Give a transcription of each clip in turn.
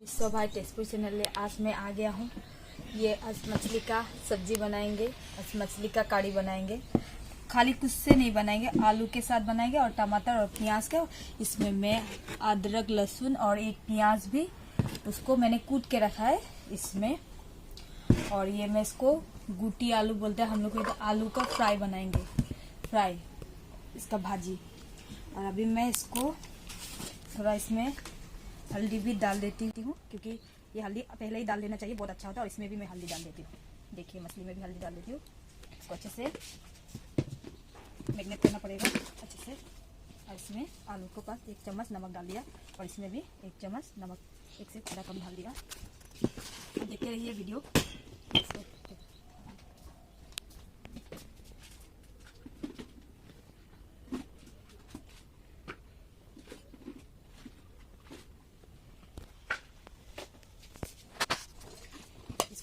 विश्व भाई टेस्टपुर चैनल में आज मैं आ गया हूँ। ये आज मछली का सब्जी बनाएंगे, आज मछली का कड़ी बनाएंगे। खाली कुछ से नहीं बनाएंगे, आलू के साथ बनाएंगे और टमाटर और प्याज का। इसमें मैं अदरक लहसुन और एक प्याज भी उसको मैंने कूट के रखा है इसमें। और ये मैं इसको गुटी आलू बोलते हैं हम लोग को, आलू का फ्राई बनाएंगे, फ्राई इसका भाजी। और अभी मैं इसको थोड़ा इसमें हल्दी भी डाल देती हूँ, क्योंकि ये हल्दी पहले ही डाल देना चाहिए, बहुत अच्छा होता है। और इसमें भी मैं हल्दी डाल देती हूँ। देखिए मछली में भी हल्दी डाल देती हूँ। इसको अच्छे से मैरिनेट करना पड़ेगा अच्छे से। और इसमें आलू को पास 1 चम्मच नमक डाल दिया और इसमें भी 1 चम्मच नमक, 1 से थोड़ा कम डाल दिया। देखते रहिए वीडियो।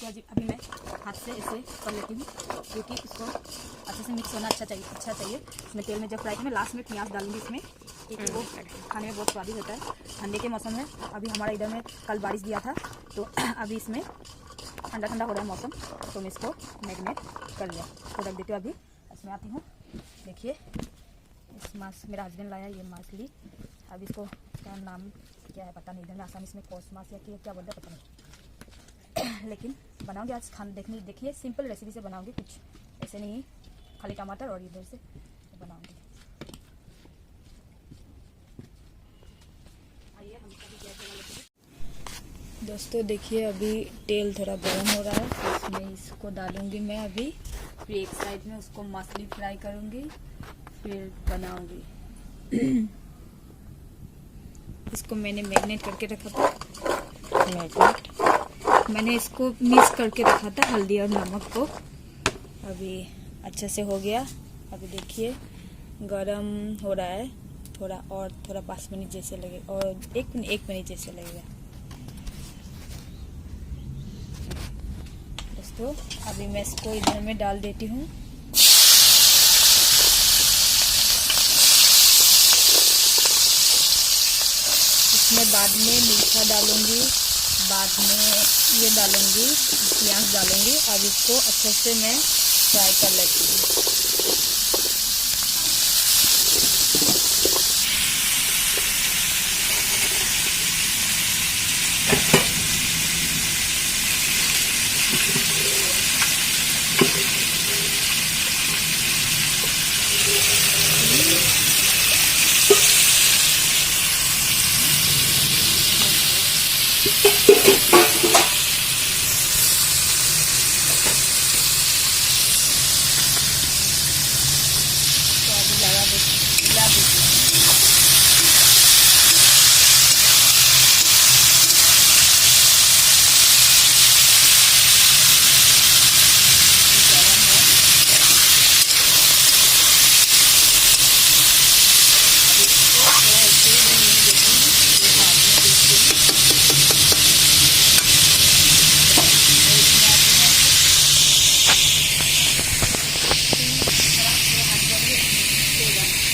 अभी मैं हाथ से ऐसे कर लेती हूँ, क्योंकि इसको अच्छे से मिक्स होना अच्छा चाहिए। इसमें तेल में जब फ्राई करें, लास्ट में प्याज डालूंगी इसमें। एक वो खाने में बहुत स्वादिष्ट होता है। ठंडे के मौसम में अभी हमारे इधर में कल बारिश दिया था, तो अभी इसमें ठंडा हो रहा है मौसम, तो मैं इसको मैरिनेट कर लिया तो रख देती हूँ। अभी इसमें आती हूँ। देखिए इस माछ मेरा हस्बैंड लाया ये मछली। अब इसको क्या नाम क्या है पता नहीं, इधर में आसामी इसमें कौस माछ या क्या बोलते हैं पता नहीं, लेकिन बनाऊंगी आज खाना। देखिए सिंपल रेसिपी से बनाऊंगी, कुछ ऐसे नहीं खाली टमाटर और इधर से बनाऊंगी। आइए हम दोस्तों, देखिए अभी तेल थोड़ा गर्म हो रहा है, तो इसमें इसको डालूंगी मैं अभी। फिर एक साइड में उसको मछली फ्राई करूंगी, फिर बनाऊंगी। इसको मैंने मैरिनेट करके रखा था, मैंने इसको मिक्स करके रखा था हल्दी और नमक को। अभी अच्छे से हो गया। अभी देखिए गरम हो रहा है, थोड़ा 5 मिनट जैसे लगेगा और 1 मिनट जैसे लगेगा। दोस्तों अभी मैं इसको इधर में डाल देती हूँ। इसमें बाद में मीठा डालूंगी, बाद में ये डालूंगी, प्याज डालूंगी। अब इसको अच्छे से मैं फ्राई कर लेती हूँ।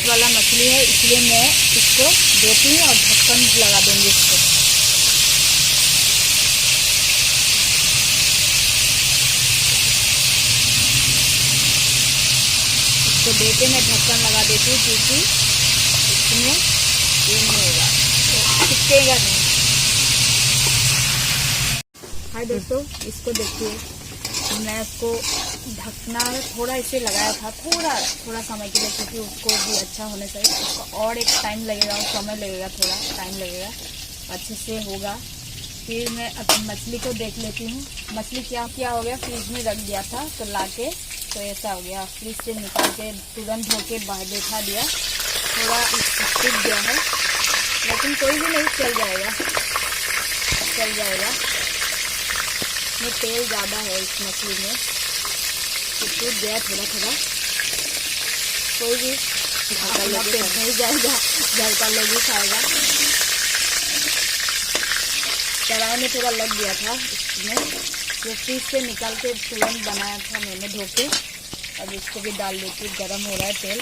वाला मछली है, इसलिए मैं इसको देती हूँ और ढक्कन लगा दूंगी इसको। इसको देते मैं ढक्कन लगा देती हूँ, क्योंकि इसमें ये नहीं होगा, तो चिपकेगा नहीं। हाय दोस्तों, इसको देखिए मैं इसको ढकना थोड़ा इसे लगाया था, थोड़ा समय के लिए, क्योंकि उसको भी अच्छा होना चाहिए। उसको और एक टाइम लगेगा, समय लगेगा, थोड़ा टाइम लगेगा, अच्छे से होगा। फिर मैं अब मछली को देख लेती हूँ। मछली क्या हो गया, फ्रिज में रख दिया था तो लाके तो ऐसा हो गया। फ्रिज से निकाल के तुरंत धो के बाहर बैठा दिया, थोड़ा टूट गया है, लेकिन कोई भी नहीं, चल जाएगा। में तेल ज़्यादा है इस मछली में, तो टूट गया थोड़ा, कोई भी अपना पेट नहीं जाएगा, घर का लोग ही खाएगा। कढ़ाई में थोड़ा लग गया था इसमें, जो फ्रिज से निकाल के तुरंत बनाया था मैंने धो के। अब इसको भी डाल देती हूँ, गर्म हो रहा है तेल,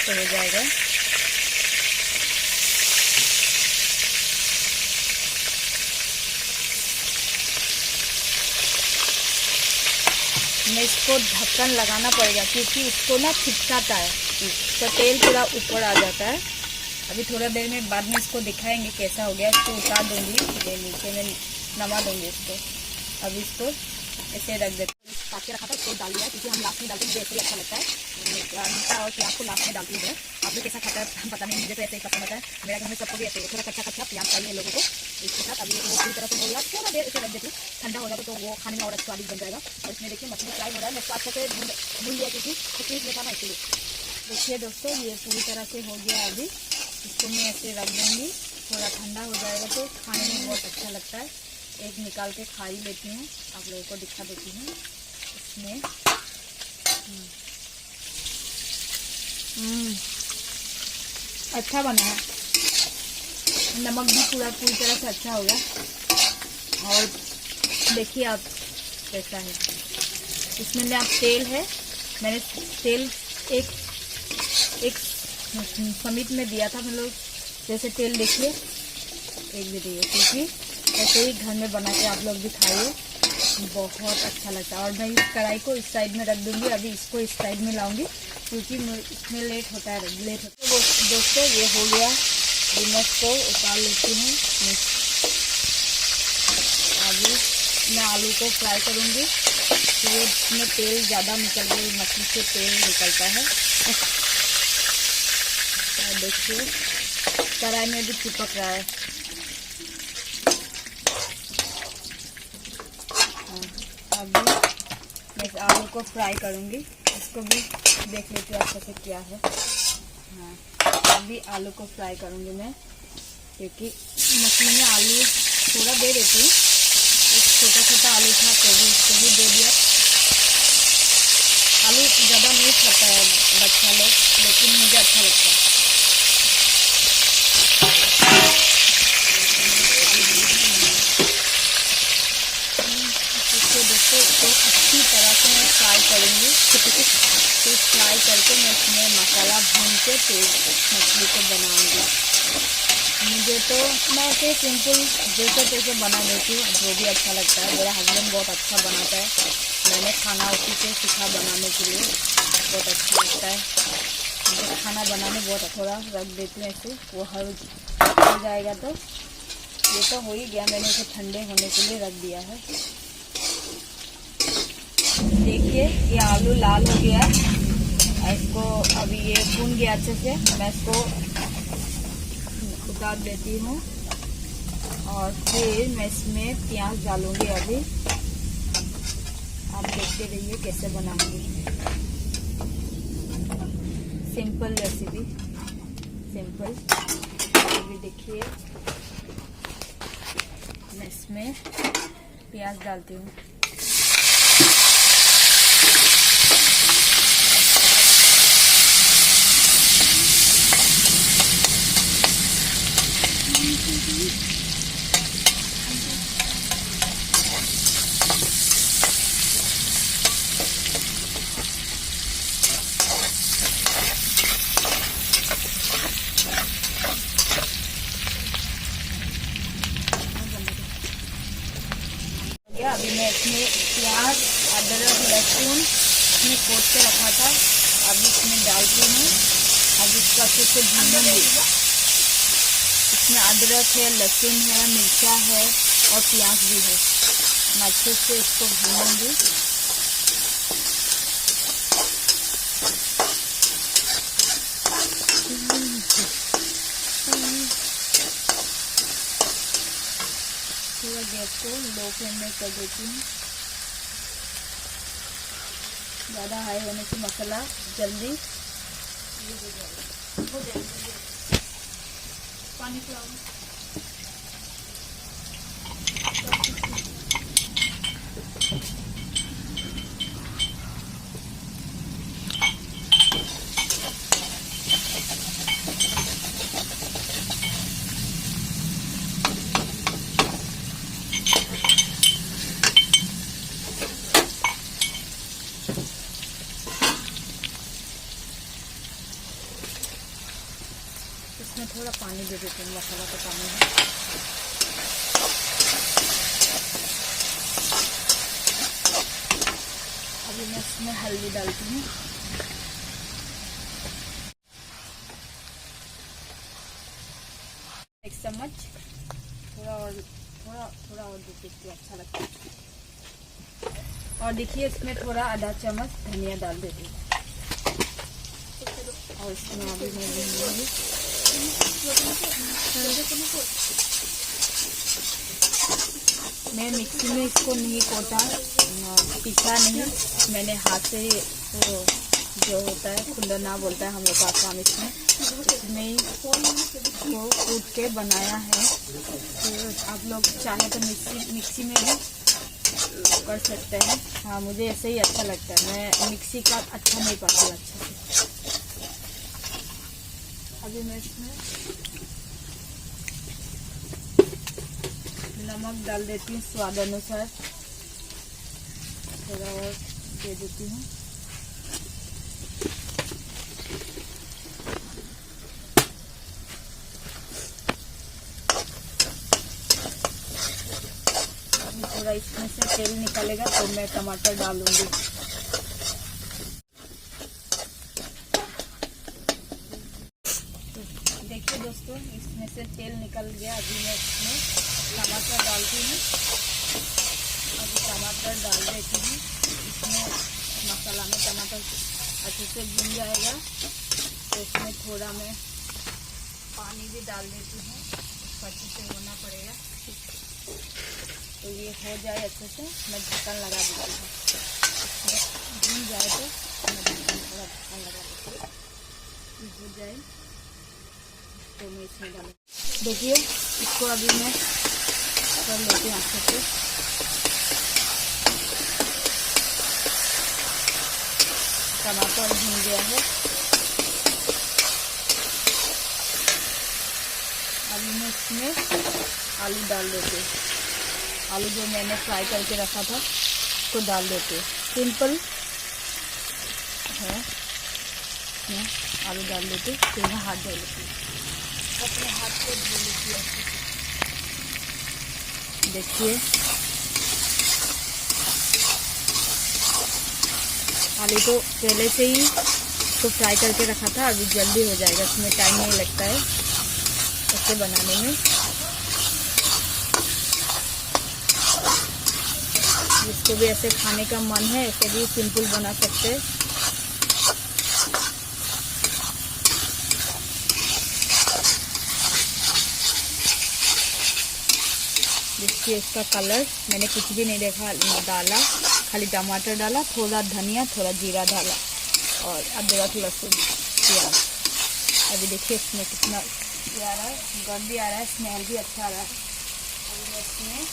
तो हो जाएगा। मैं इसको ढक्कन लगाना पड़ेगा क्योंकि इसको ना चिपकाता है, तो तेल पूरा ऊपर आ जाता है। अभी थोड़ा देर में बाद में इसको दिखाएंगे कैसा हो गया। इसको उतार दूंगी, ये नीचे में नमा दूंगी इसको। अभी इसको ऐसे रख देते, काट के रखा था इसको डाल दिया क्योंकि हम लास्ट में डालते हैं, मुझे ऐसे अच्छा लगता है। मिर्चा और प्याज को लास्ट में डालती हूँ। आप लोग कैसा खाता है पता नहीं, मुझे तो ऐसे ही पसंद आता है। मेरे घर में सबको भी ऐसे थोड़ा कच्चा कच्चा प्याज चाहिए लोगों को। इसके साथ अभी वो पूरी तरह से हो गया, थोड़ा देर इसे रख देती हूँ, ठंडा हो जाता तो वो खाने में और स्वादिष्ट बन जाएगा। और इसमें देखिए मछली फ्राई हो रहा है, मैं इसको अच्छे से भून लिया क्योंकि पीस लेता ना इसलिए। देखिए दोस्तों ये पूरी तरह से हो गया। अभी इसको मैं ऐसे रख दूँगी, थोड़ा ठंडा हो जाएगा तो खाने में बहुत अच्छा लगता है। एक निकाल के खा ही लेती हूँ, आप लोगों को दिखा देती हूँ। इसमें अच्छा बना है, नमक भी पूरी तरह से अच्छा हो गया। और देखिए आप कैसा है, इसमें ना तेल है, मैंने तेल एक समिट में दिया था, मतलब जैसे तेल देखिए एक भी दिए, क्योंकि ऐसे ही घर में बना के आप लोग भी खाइए, बहुत अच्छा लगता है। और मैं इस कढ़ाई को इस साइड में रख दूँगी, अभी इसको इस साइड में लाऊंगी क्योंकि इसमें लेट होता है। तो दोस्तों ये हो गया, मैं इसको उतार लेती हूँ। अभी मैं आलू को फ्राई करूँगी, तो ये इसमें तेल ज़्यादा निकल गई, मछली से तेल निकलता है। और देखिए कढ़ाई में भी चिपक रहा है। अभी मैं आलू को फ्राई करूँगी, इसको भी देख लेती हूँ अच्छे से क्या है। हाँ, अभी आलू को फ्राई करूँगी मैं, क्योंकि मछली में आलू थोड़ा दे देती हूँ। एक छोटा छोटा आलू था तो भी इसको भी दे दिया। आलू ज़्यादा नहीं लगता है बच्चा लोग, लेकिन मुझे अच्छा लगता है। दोस्तों इसको अच्छी तरह से मैं फ्राई करूँगी, फिर फ्राई करके मैं इसमें मसाला भून के फिर मछली को बनाऊँगी। मुझे तो मैं ऐसे सिंपल जैसे तैसे बना देती हूँ, जो भी अच्छा लगता है। मेरा हस्बैंड बहुत अच्छा बनाता है, मैंने खाना उसी से सीखा बनाने के लिए, बहुत अच्छा लगता है मुझे खाना बनाने। बहुत थोड़ा रख देती हूँ ऐसे, वो हो जाएगा तो ये तो हो ही गया, मैंने इसे ठंडे होने के लिए रख दिया है। देखिए ये आलू लाल हो गया है, इसको अभी ये भून गया अच्छे से, मैं इसको उतार देती हूँ और फिर मैं इसमें प्याज डालूंगी। अभी आप देखते रहिए कैसे बनाऊंगी, सिंपल रेसिपी, सिंपल। अभी देखिए मैं इसमें प्याज डालती हूँ। अभी मैं इसमें प्याज, अदरक, लहसुन इसमें कोट के रखा था, अभी इसमें डालती हूँ। अब इसको अच्छे से भूनूंगी। इसमें अदरक है, लहसुन है, मिर्चा है और प्याज भी है। मैं अच्छे से इसको भूनूंगी। थोड़ा गैस को लो फ्लेम में कर देती हूँ, ज़्यादा हाई होने से मसाला जल्दी हो जाएगा। पानी पिलाऊँ। इसमें थोड़ा पानी दे देती हूँ, मसाला का पानी है। अभी इसमें हल्दी डालती हूँ। एक चम्मच, थोड़ा और देती तो अच्छा लगता है। और देखिए इसमें थोड़ा आधा चम्मच धनिया डाल देती हूँ। और इसमें अभी मैं मिक्सी में इसको नहीं कोटा, पीसा नहीं, मैंने हाथ से वो जो होता है खुंदना बोलता है हम लोग का आसाम, इसमें इसको कूट के बनाया है। तो आप लोग चाहे तो मिक्सी में भी कर सकते हैं। हाँ, मुझे ऐसे ही अच्छा लगता है, मैं मिक्सी का अच्छा नहीं पाती अच्छा से। अभी मैं इसमें नमक डाल देती हूँ स्वाद अनुसार, थोड़ा और दे देती हूँ। अभी थोड़ा इसमें से तेल निकलेगा तो मैं टमाटर डालूंगी। देखिए दोस्तों, इसमें से तेल निकल गया। अभी मैं इसमें टमाटर डालती हूँ। अभी टमाटर डाल देती हूँ। इसमें मसाला में टमाटर अच्छे से भून जाएगा तो इसमें थोड़ा मैं पानी भी डाल देती हूँ, अच्छे से होना पड़ेगा। तो ये हो जाए अच्छे से, मैं ढक्कन लगा देती हूँ। इसमें भून जाए तो मैं थोड़ा ढक्कन लगा देती हूँ। हो जाए तो मैं इसमें डालूँ। देखिए इसको अभी मैं कर लेती हूँ अच्छे से। टमाटर भून गया है। अभी मैं इसमें आलू डाल देती हूँ। आलू जो मैंने फ्राई करके रखा था उसको डाल देती हूँ। सिंपल है, मैं आलू डाल देती हूँ। फिर मैं हाथ धो लेती हूँ, अपने हाथ को धो लेती हूँ। देखिए आलू तो पहले से ही तो फ्राई करके रखा था, अभी जल्दी हो जाएगा, इसमें टाइम नहीं लगता है ऐसे बनाने में। जिसको भी ऐसे खाने का मन है ऐसे भी सिंपल बना सकते हैं। देखिए इसका कलर, मैंने कुछ भी नहीं डाला, खाली टमाटर डाला, थोड़ा धनिया, थोड़ा जीरा डाला और अदरक लहसुन प्याज। अभी देखिए इसमें कितना आ रहा है, गंध भी आ रहा है, स्मेल भी अच्छा आ रहा है। अभी मैं इसमें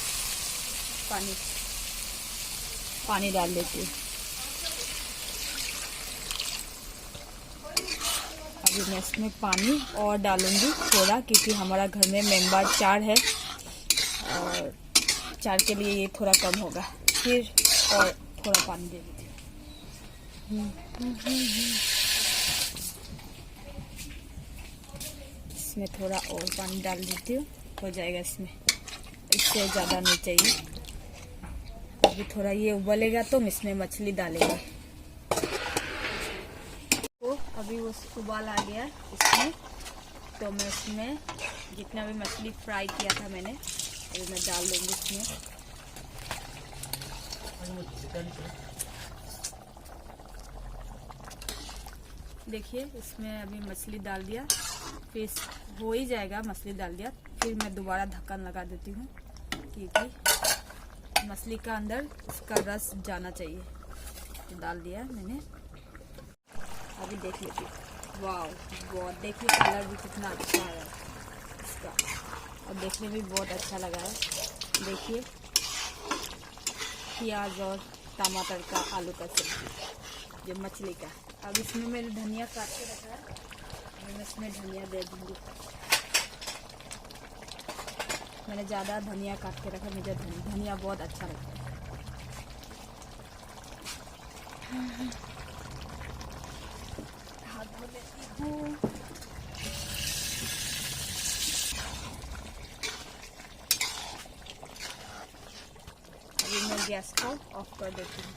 पानी डाल देती हूँ। अभी मैं इसमें पानी और डालूंगी थोड़ा, क्योंकि हमारा घर में मेंबर 4 है और 4 के लिए ये थोड़ा कम होगा। फिर और थोड़ा पानी दे देती हूँ। इसमें थोड़ा और पानी डाल देती हूँ, हो जाएगा इसमें, इससे ज़्यादा नहीं चाहिए। अभी थोड़ा ये उबलेगा तो इसमें मछली डालेंगे। तो अभी वो उबाल आ गया इसमें, तो मैं इसमें जितना भी मछली फ्राई किया था मैंने, अभी मैं डाल दूँगी इसमें। देखिए इसमें अभी मछली डाल दिया, फिर हो ही जाएगा, मछली डाल दिया। फिर मैं दोबारा ढक्कन लगा देती हूँ, क्योंकि मछली का अंदर इसका रस जाना चाहिए। तो डाल दिया मैंने। अभी देख लीजिए, वाह बहुत, देखिए कलर भी कितना अच्छा है इसका, और देखने में बहुत अच्छा लगा है। देखिए प्याज और टमाटर का आलू का सब्जी, जो मछली का। अब इसमें मैंने धनिया काट के रखा है, मैं इसमें धनिया दे दूँगी। मैंने ज़्यादा धनिया काट के रखा, मुझे धनिया बहुत अच्छा लगता है। हाथ धो लेती हूँ। अभी मैं गैस को ऑफ कर देती हूँ।